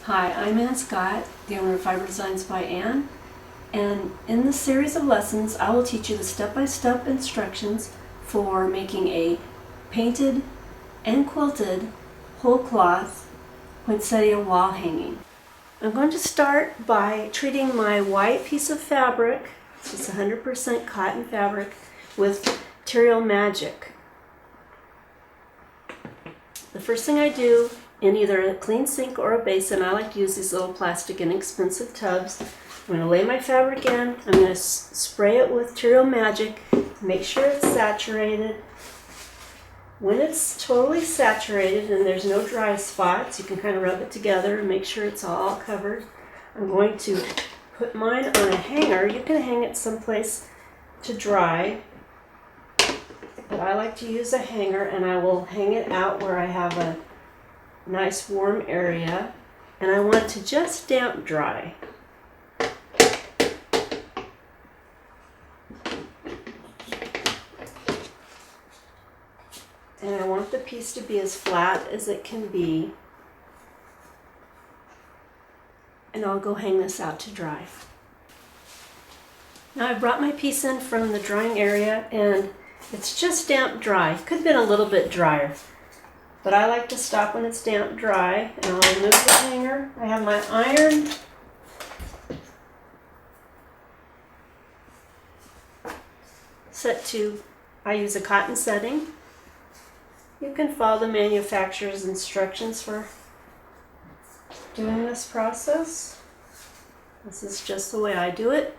Hi, I'm Ann Scott, the owner of Fiber Designs by Ann, and in this series of lessons I will teach you the step-by-step instructions for making a painted and quilted whole cloth poinsettia wall hanging. I'm going to start by treating my white piece of fabric, this is 100% cotton fabric, with Terial Magic. The first thing I do in either a clean sink or a basin, I like to use these little plastic inexpensive tubs. I'm going to lay my fabric in. I'm going to spray it with Terial Magic. Make sure it's saturated. When it's totally saturated and there's no dry spots, you can kind of rub it together and make sure it's all covered. I'm going to put mine on a hanger. You can hang it someplace to dry, but I like to use a hanger, and I will hang it out where I have a nice warm area, and I want to just damp dry. And I want the piece to be as flat as it can be. And I'll go hang this out to dry. Now I brought my piece in from the drying area, and it's just damp dry. Could have been a little bit drier, but I like to stop when it's damp dry, and I'll remove the hanger. I have my iron. Set to, I use a cotton setting. You can follow the manufacturer's instructions for doing this process. This is just the way I do it.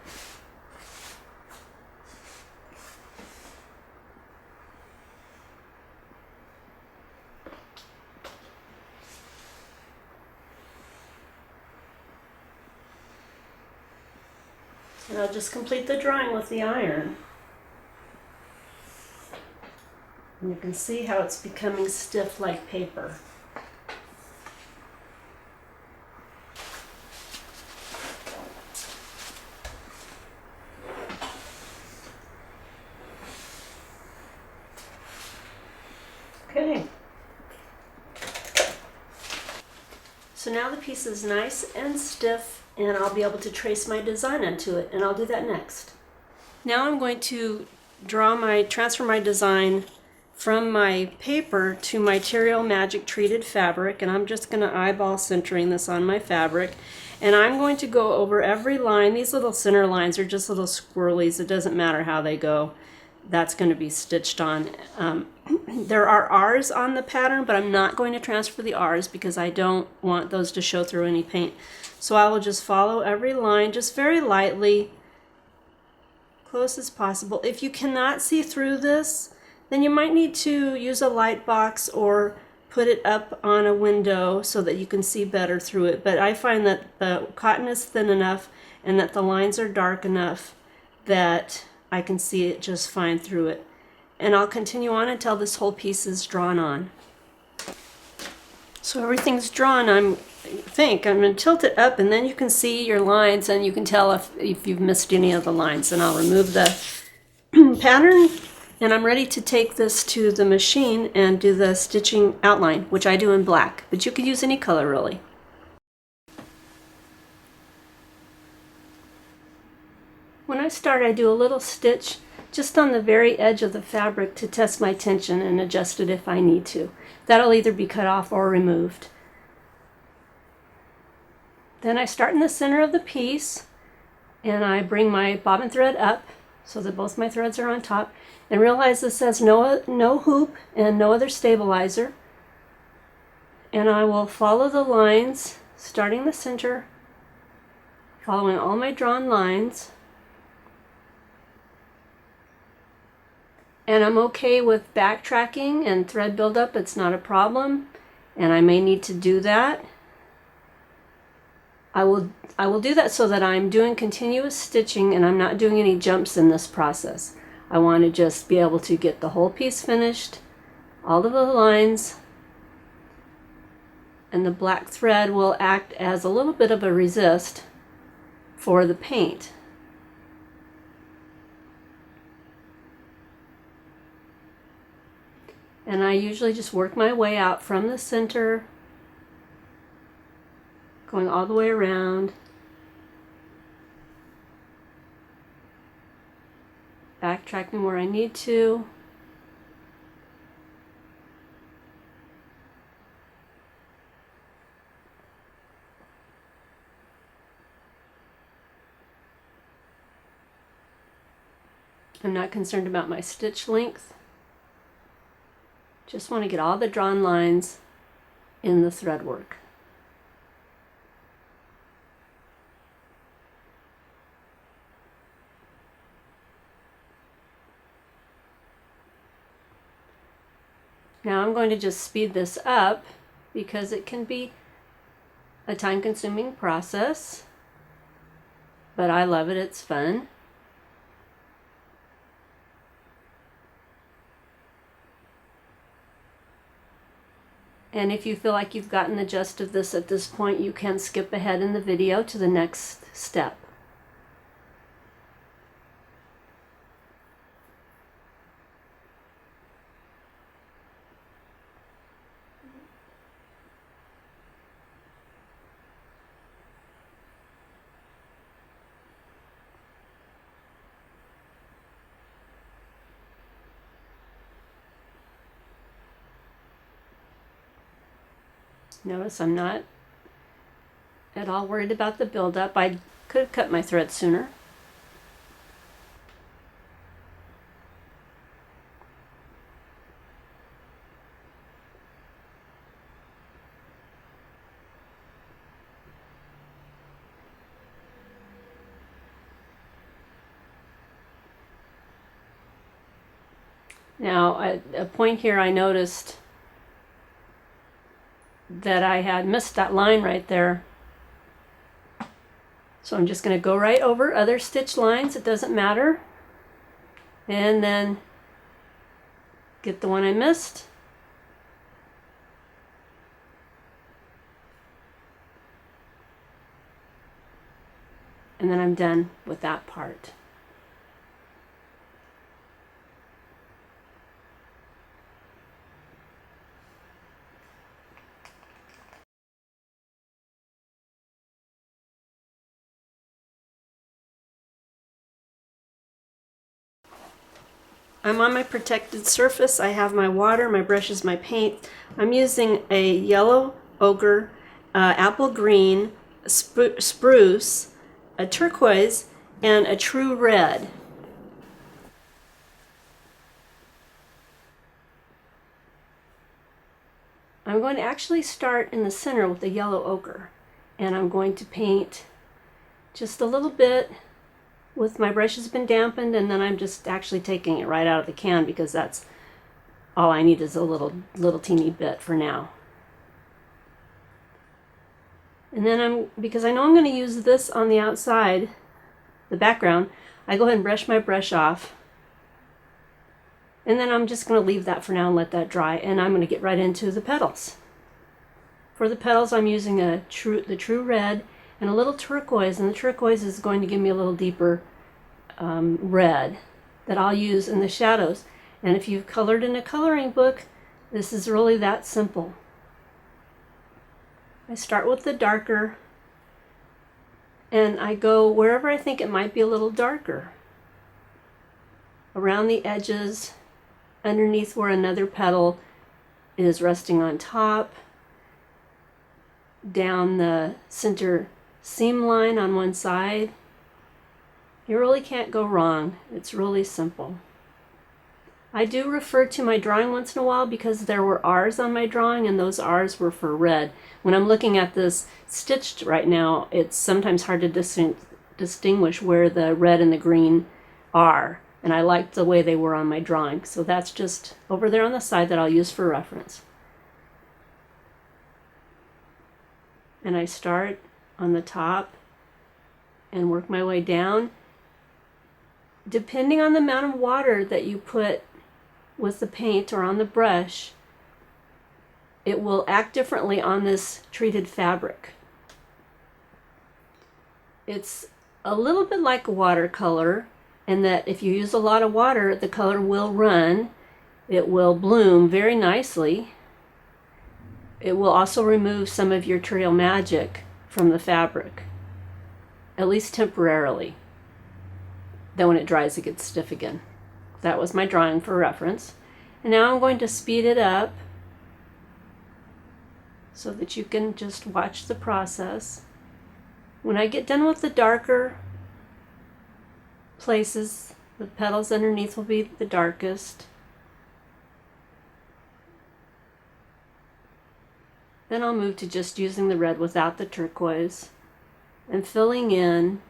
And I'll just complete the drying with the iron. And you can see how it's becoming stiff like paper. Okay. So now the piece is nice and stiff, and I'll be able to trace my design onto it, and I'll do that next. Now I'm going to transfer my design from my paper to my Terial Magic treated fabric, and I'm just going to eyeball centering this on my fabric, and I'm going to go over every line. These little center lines are just little squirrelies. It doesn't matter how they go. That's going to be stitched on. There are R's on the pattern, but I'm not going to transfer the R's because I don't want those to show through any paint. So I will just follow every line just very lightly, close as possible. If you cannot see through this, then you might need to use a light box or put it up on a window so that you can see better through it. But I find that the cotton is thin enough and that the lines are dark enough that I can see it just fine through it. And I'll continue on until this whole piece is drawn on. So everything's drawn. I'm going to tilt it up, and then you can see your lines, and you can tell if you've missed any of the lines. And I'll remove the pattern, and I'm ready to take this to the machine and do the stitching outline, which I do in black, but you could use any color really. When I start, I do a little stitch just on the very edge of the fabric to test my tension and adjust it if I need to. That'll either be cut off or removed. Then I start in the center of the piece, and I bring my bobbin thread up so that both my threads are on top, and realize this has no hoop and no other stabilizer. And I will follow the lines, starting the center, following all my drawn lines. And I'm okay with backtracking and thread buildup. It's not a problem, and I may need to do that. I will do that so that I'm doing continuous stitching and I'm not doing any jumps in this process. I want to just be able to get the whole piece finished, all of the lines, and the black thread will act as a little bit of a resist for the paint. And I usually just work my way out from the center, going all the way around, backtracking where I need to. I'm not concerned about my stitch length. Just want to get all the drawn lines in the thread work. Now I'm going to just speed this up because it can be a time-consuming process, but I love it, it's fun. And if you feel like you've gotten the gist of this at this point, you can skip ahead in the video to the next step. Notice I'm not at all worried about the buildup. I could have cut my thread sooner. Now, at a point here I noticed that I had missed that line right there. So I'm just going to go right over other stitch lines, it doesn't matter, and then get the one I missed. And then I'm done with that part. I'm on my protected surface. I have my water, my brushes, my paint. I'm using a yellow ochre, apple green, spruce, a turquoise, and a true red. I'm going to actually start in the center with the yellow ochre, and I'm going to paint just a little bit with my brush has been dampened, and then I'm just actually taking it right out of the can because that's all I need is a little teeny bit for now. And then because I know I'm going to use this on the outside, the background, I go ahead and brush my brush off. And then I'm just going to leave that for now and let that dry, and I'm going to get right into the petals. For the petals I'm using the true red and a little turquoise, and the turquoise is going to give me a little deeper red that I'll use in the shadows. And if you've colored in a coloring book, this is really that simple. I start with the darker and I go wherever I think it might be a little darker. Around the edges, underneath where another petal is resting on top, down the center seam line on one side. You really can't go wrong. It's really simple. I do refer to my drawing once in a while because there were R's on my drawing, and those R's were for red. When I'm looking at this stitched right now, it's sometimes hard to distinguish where the red and the green are, and I liked the way they were on my drawing. So that's just over there on the side that I'll use for reference. And I start on the top and work my way down. Depending on the amount of water that you put with the paint or on the brush, it will act differently on this treated fabric. It's a little bit like a watercolor in that if you use a lot of water, the color will run. It will bloom very nicely. It will also remove some of your Terial magic from the fabric, at least temporarily. Then when it dries, it gets stiff again. That was my drawing for reference. And now I'm going to speed it up so that you can just watch the process. When I get done with the darker places, the petals underneath will be the darkest. Then I'll move to just using the red without the turquoise and filling in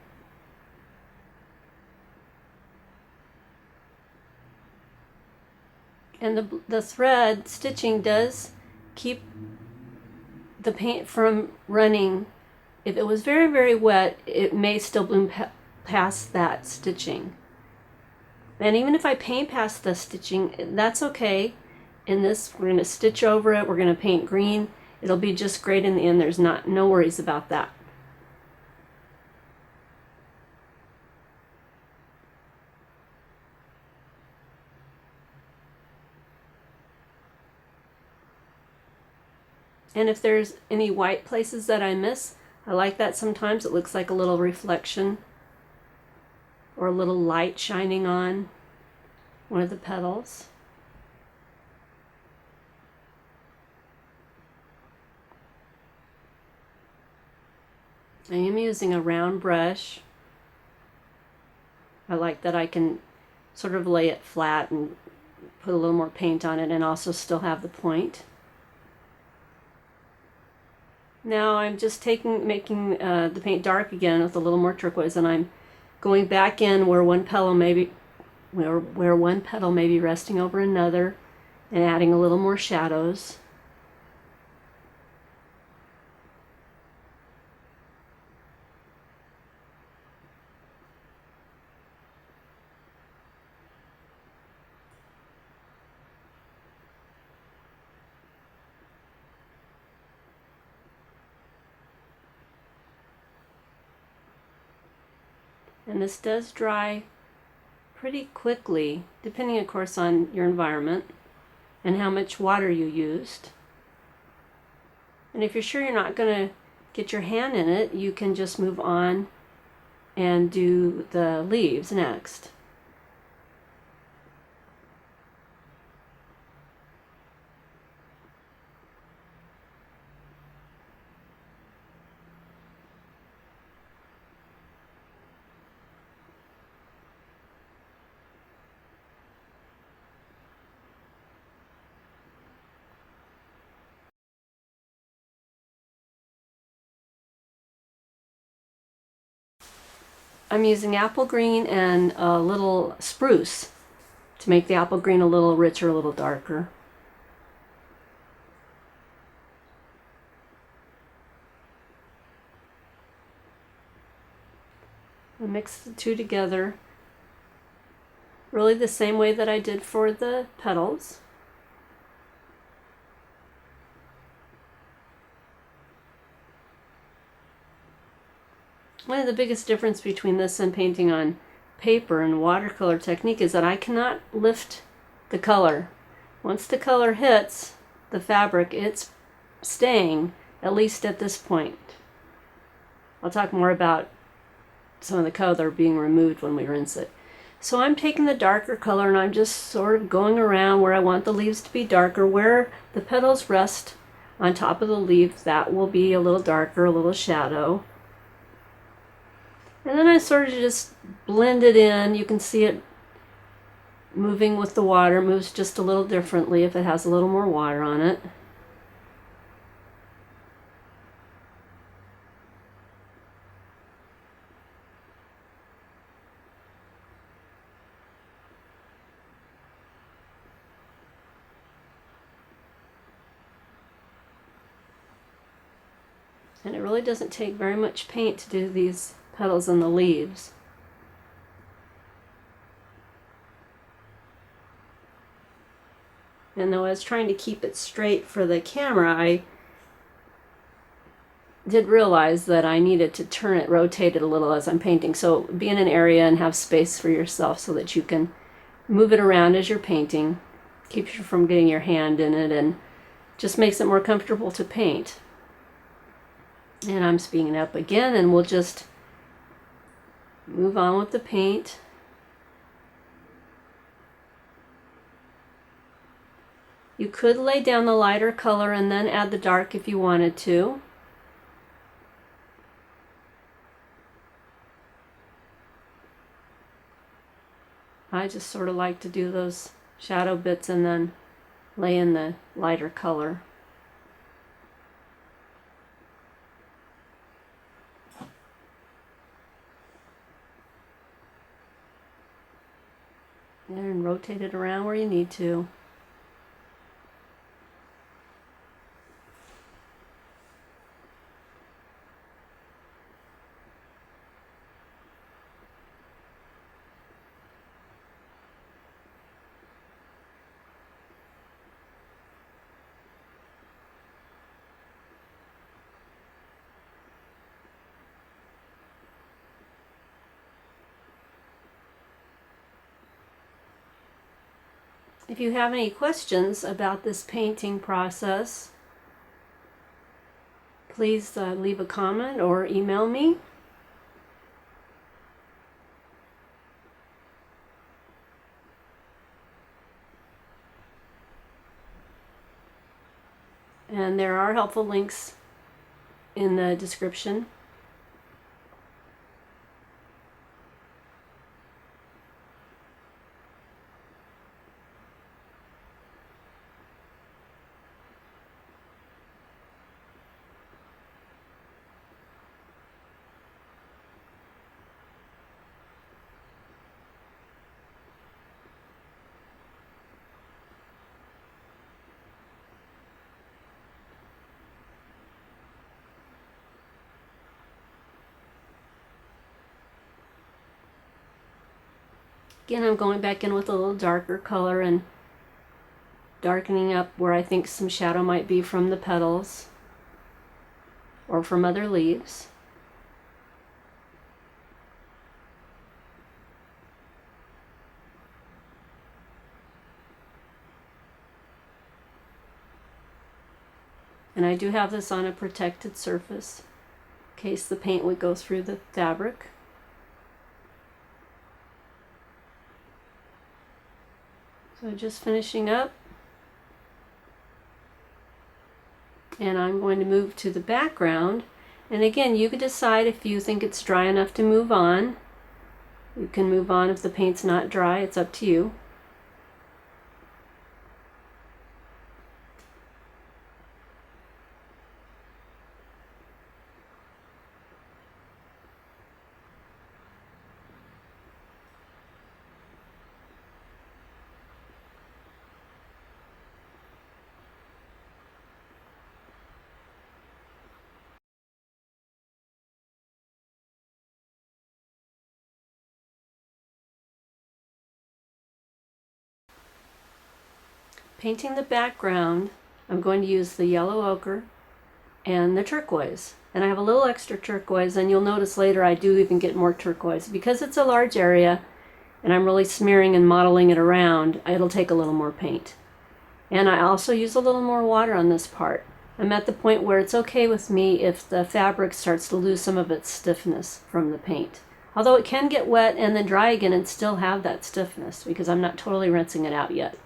and the thread stitching does keep the paint from running. If it was very, very wet, it may still bloom past that stitching. And even if I paint past the stitching, that's okay. In this, we're going to stitch over it. We're going to paint green. It'll be just great in the end. There's no worries about that. And if there's any white places that I miss, I like that sometimes. It looks like a little reflection or a little light shining on one of the petals. I am using a round brush. I like that I can sort of lay it flat and put a little more paint on it and also still have the point. Now I'm just making the paint dark again with a little more turquoise, and I'm going back in where one petal may be resting over another and adding a little more shadows. And this does dry pretty quickly, depending of course on your environment and how much water you used. And if you're sure you're not going to get your hand in it, you can just move on and do the leaves next. I'm using apple green and a little spruce to make the apple green a little richer, a little darker. I mix the two together really the same way that I did for the petals. One of the biggest difference between this and painting on paper and watercolor technique is that I cannot lift the color. Once the color hits the fabric, it's staying, at least at this point. I'll talk more about some of the color being removed when we rinse it. So I'm taking the darker color and I'm just sort of going around where I want the leaves to be darker, where the petals rest on top of the leaf, that will be a little darker, a little shadow. And then I sort of just blend it in. You can see it moving with the water. It moves just a little differently if it has a little more water on it. And it really doesn't take very much paint to do these petals and the leaves. And though I was trying to keep it straight for the camera, I did realize that I needed to turn it, rotate it a little as I'm painting. So be in an area and have space for yourself so that you can move it around as you're painting. Keeps you from getting your hand in it and just makes it more comfortable to paint. And I'm speeding it up again, and we'll just move on with the paint. You could lay down the lighter color and then add the dark if you wanted to. I just sort of like to do those shadow bits and then lay in the lighter color. And rotate it around where you need to. If you have any questions about this painting process, please leave a comment or email me. And there are helpful links in the description. Again, I'm going back in with a little darker color and darkening up where I think some shadow might be from the petals or from other leaves. And I do have this on a protected surface in case the paint would go through the fabric. So just finishing up, and I'm going to move to the background. And again, you can decide if you think it's dry enough to move on. You can move on if the paint's not dry, it's up to you. Painting the background, I'm going to use the yellow ochre and the turquoise. And I have a little extra turquoise, and you'll notice later I do even get more turquoise. Because it's a large area and I'm really smearing and modeling it around, it'll take a little more paint. And I also use a little more water on this part. I'm at the point where it's okay with me if the fabric starts to lose some of its stiffness from the paint. Although it can get wet and then dry again and still have that stiffness because I'm not totally rinsing it out yet.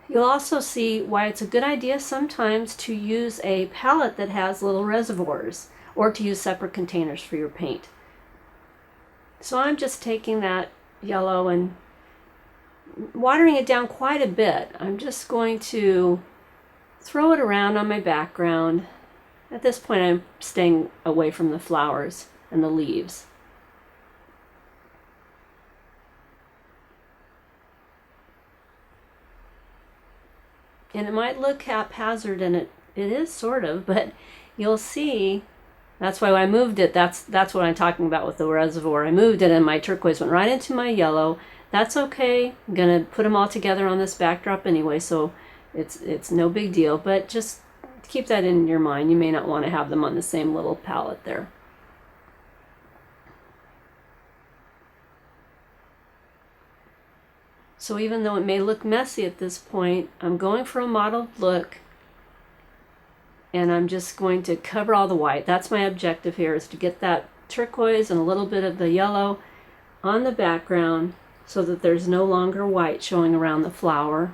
You'll also see why it's a good idea sometimes to use a palette that has little reservoirs or to use separate containers for your paint. So I'm just taking that yellow and watering it down quite a bit. I'm just going to throw it around on my background. At this point I'm staying away from the flowers and the leaves. And it might look haphazard, and it is sort of, but you'll see, that's why I moved it. That's what I'm talking about with the reservoir. I moved it and my turquoise went right into my yellow. That's okay. I'm gonna put them all together on this backdrop anyway, so it's no big deal, but just keep that in your mind. You may not want to have them on the same little palette there. So even though it may look messy at this point, I'm going for a mottled look. and I'm just going to cover all the white. That's my objective here, is to get that turquoise and a little bit of the yellow on the background so that there's no longer white showing around the flower.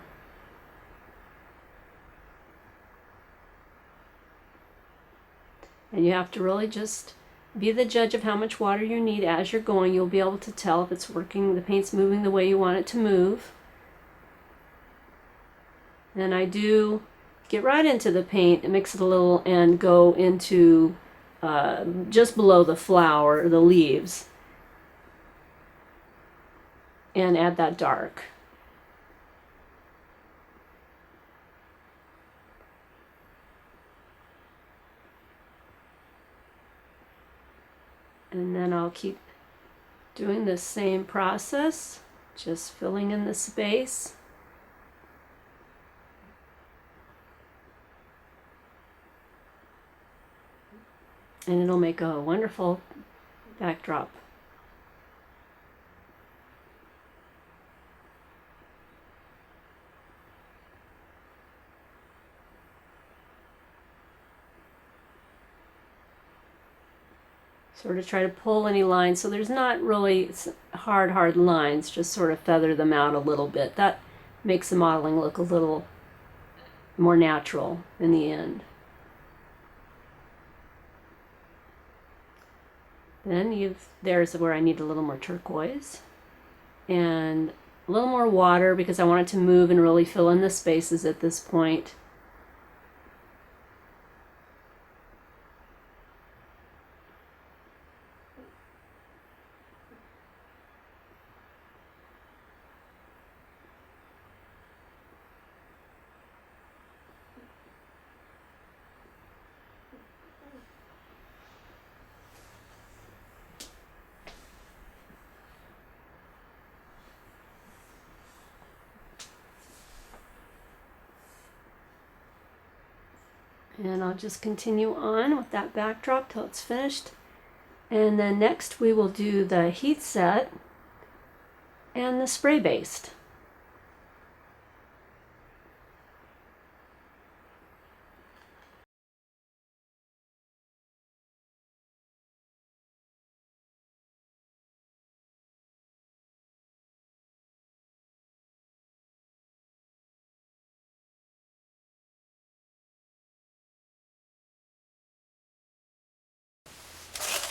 And you have to really just be the judge of how much water you need as you're going. You'll be able to tell if it's working, the paint's moving the way you want it to move. And I do get right into the paint and mix it a little and go into just below the flower, the leaves, and add that dark. And then I'll keep doing the same process, just filling in the space. And it'll make a wonderful backdrop. Sort of try to pull any lines, so there's not really hard lines, just sort of feather them out a little bit. That makes the modeling look a little more natural in the end. Then there's where I need a little more turquoise and a little more water because I want it to move and really fill in the spaces at this point. And I'll just continue on with that backdrop till it's finished. And then next we will do the heat set and the spray baste.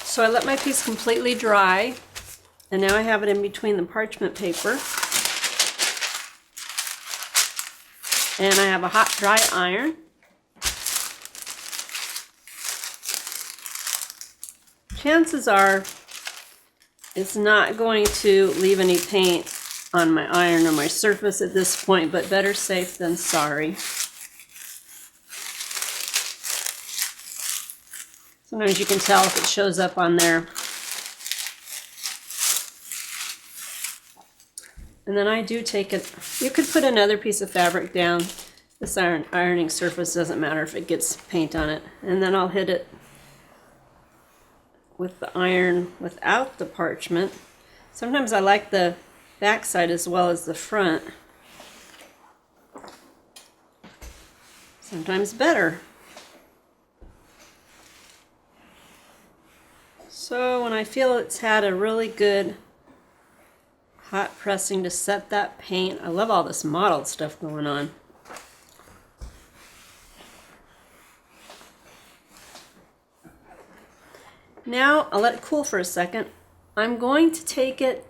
So I let my piece completely dry, and now I have it in between the parchment paper. And I have a hot dry iron. Chances are it's not going to leave any paint on my iron or my surface at this point, but better safe than sorry. Sometimes you can tell if it shows up on there. And then I do take it, you could put another piece of fabric down. This ironing surface doesn't matter if it gets paint on it. And then I'll hit it with the iron without the parchment. Sometimes I like the back side as well as the front. Sometimes better. So when I feel it's had a really good hot pressing to set that paint, I love all this mottled stuff going on. Now I'll let it cool for a second. I'm going to take it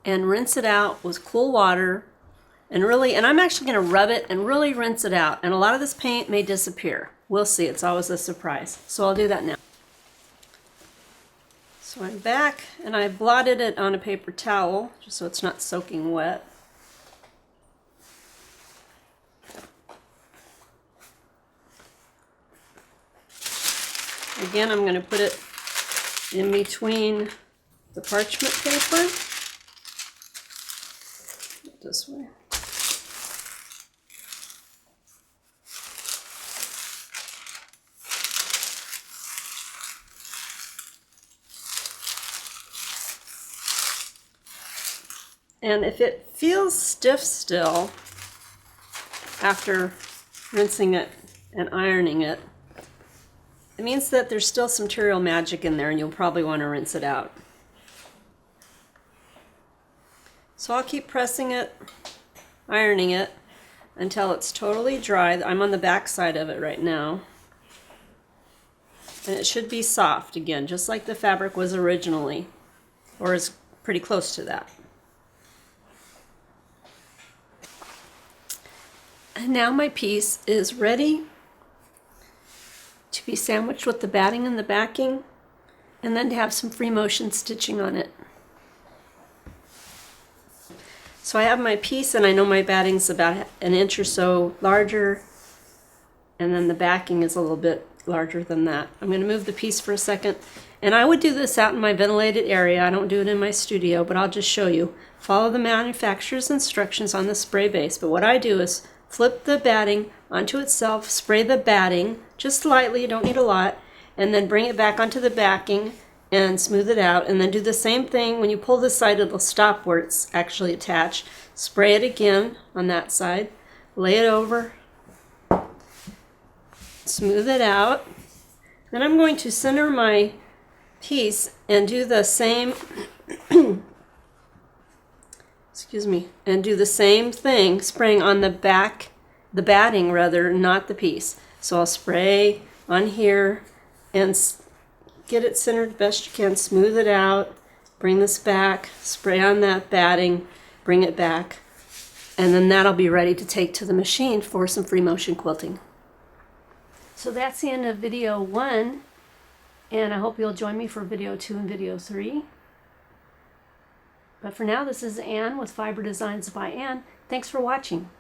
and rinse it out with cool water and I'm actually going to rub it and really rinse it out. And a lot of this paint may disappear. We'll see. It's always a surprise. So I'll do that now. So I'm back and I blotted it on a paper towel just so it's not soaking wet. Again, I'm going to put it in between the parchment paper. This way. And if it feels stiff still after rinsing it and ironing it, it means that there's still some Terial magic in there and you'll probably want to rinse it out. So I'll keep pressing it, ironing it, until it's totally dry. I'm on the back side of it right now. And it should be soft again, just like the fabric was originally, or is pretty close to that. And now my piece is ready to be sandwiched with the batting and the backing, and then to have some free motion stitching on it. So I have my piece, and I know my batting's about an inch or so larger, and then the backing is a little bit larger than that. I'm going to move the piece for a second, and I would do this out in my ventilated area. I don't do it in my studio, but I'll just show you. Follow the manufacturer's instructions on the spray base, but what I do is flip the batting onto itself, spray the batting just lightly, you don't need a lot, and then bring it back onto the backing and smooth it out, and then do the same thing. When you pull this side, it'll stop where it's actually attached. Spray it again on that side, lay it over, smooth it out. Then I'm going to center my piece and do the same excuse me, and do the same thing, spraying on the back, the batting rather, not the piece. So I'll spray on here and get it centered best you can, smooth it out, bring this back, spray on that batting, bring it back, and then that'll be ready to take to the machine for some free motion quilting. So that's the end of video 1, and I hope you'll join me for video 2 and video 3. But for now, this is Anne with Fiber Designs by Anne. Thanks for watching.